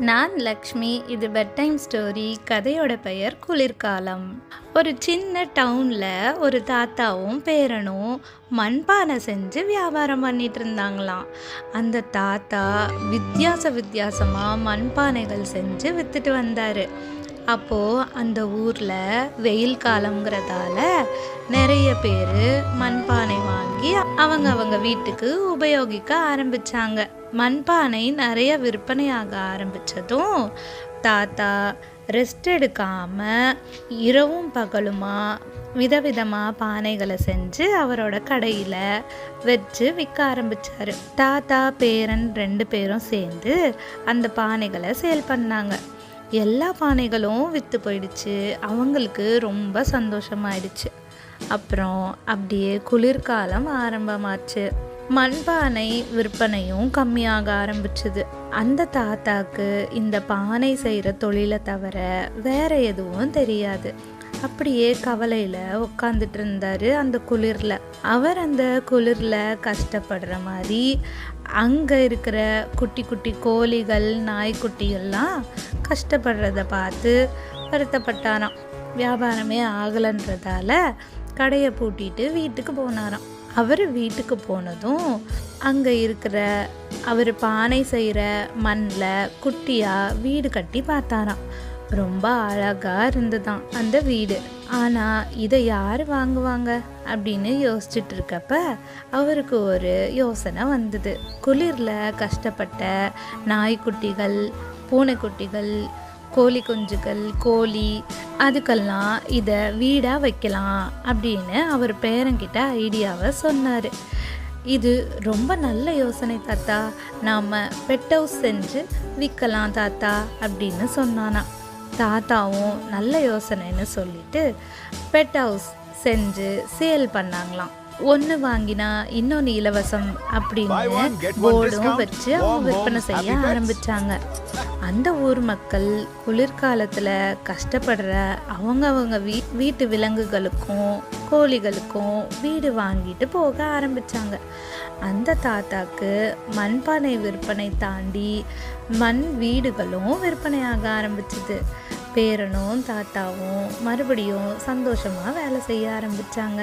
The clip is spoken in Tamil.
நான் லக்ஷ்மி. இது பெட் டைம் ஸ்டோரி. கதையோட பெயர் குளிர்காலம். ஒரு சின்ன டவுனில் ஒரு தாத்தாவும் பேரனும் மண்பானை செஞ்சு வியாபாரம் பண்ணிட்டு இருந்தாங்களாம். அந்த தாத்தா வித்தியாசமாக மண்பானைகள் செஞ்சு விற்றுட்டு வந்தார். அப்போது அந்த ஊரில் வெயில் காலங்கிறதால நிறைய பேர் மண்பானை வாங்கி அவங்க வீட்டுக்கு உபயோகிக்க ஆரம்பித்தாங்க. மண்பானை நிறைய விற்பனையாக ஆரம்பித்ததும் தாத்தா ரெஸ்ட் எடுக்காமல் இரவும் பகலுமா விதவிதமாக பானைகளை செஞ்சு அவரோட கடையில் வச்சு விற்க ஆரம்பித்தார். தாத்தா பேரன் 2 பேரும் சேர்ந்து அந்த பானைகளை சேல் பண்ணாங்க. எல்லா பானைகளும் விற்று போயிடுச்சு. அவங்களுக்கு ரொம்ப சந்தோஷமாயிடுச்சு. அப்புறம் அப்படியே குளிர்காலம் ஆரம்பமாச்சு. மண்பானை விற்பனையும் கம்மியாக ஆரம்பிச்சுது. அந்த தாத்தாக்கு இந்த பானை செய்கிற தொழிலை தவிர வேற எதுவும் தெரியாது. அப்படியே கவலையில் உட்காந்துட்டு இருந்தார் அந்த குளிரில். அவர் அந்த குளிரில் கஷ்டப்படுற மாதிரி அங்கே இருக்கிற குட்டி குட்டி கோழிகள் நாய்க்குட்டிகள்லாம் கஷ்டப்படுறத பார்த்து வருத்தப்பட்டாராம். வியாபாரமே ஆகலைன்றதால கடையை பூட்டிட்டு வீட்டுக்கு போனாராம். அவர் வீட்டுக்கு போனதும் அங்கே இருக்கிற அவர் பானை செய்கிற மண்ணில் குட்டியாக வீடு கட்டி பார்த்தாராம். ரொம்ப அழகாக இருந்துதான் அந்த வீடு. ஆனால் இதை யார் வாங்குவாங்க அப்படின்னு யோசிச்சுட்டு இருக்கப்ப அவருக்கு ஒரு யோசனை வந்தது. குளிரில் கஷ்டப்பட்ட நாய்க்குட்டிகள், பூனைக்குட்டிகள், கோழி குஞ்சுகள், கோழி அதுக்கெல்லாம் இதை வீடாக வைக்கலாம் அப்படின்னு அவர் பேரங்கிட்ட ஐடியாவை சொன்னார். இது ரொம்ப நல்ல யோசனை தாத்தா, நாம் பெட் ஹவுஸ் செஞ்சு விற்கலாம் தாத்தா அப்படின்னு சொன்னானா. தாத்தாவும் நல்ல யோசனைன்னு சொல்லிட்டு பெட் ஹவுஸ் செஞ்சு சேல் பண்ணாங்களாம். ஒன்று வாங்கினா இன்னொன்று இலவசம் அப்படின்னு போர்டும் வச்சு அவங்க விற்பனை செய்ய ஆரம்பித்தாங்க. அந்த ஊர் மக்கள் குளிர்காலத்தில் கஷ்டப்படுற அவங்க வீட்டு விலங்குகளுக்கும் கோழிகளுக்கும் வீடு வாங்கிட்டு போக ஆரம்பித்தாங்க. அந்த தாத்தாக்கு மண்பானை விற்பனை தாண்டி மண் வீடுகளும் விற்பனையாக ஆரம்பிச்சுது. பேரனும் தாத்தாவும் மறுபடியும் சந்தோஷமாக வேலை செய்ய ஆரம்பித்தாங்க.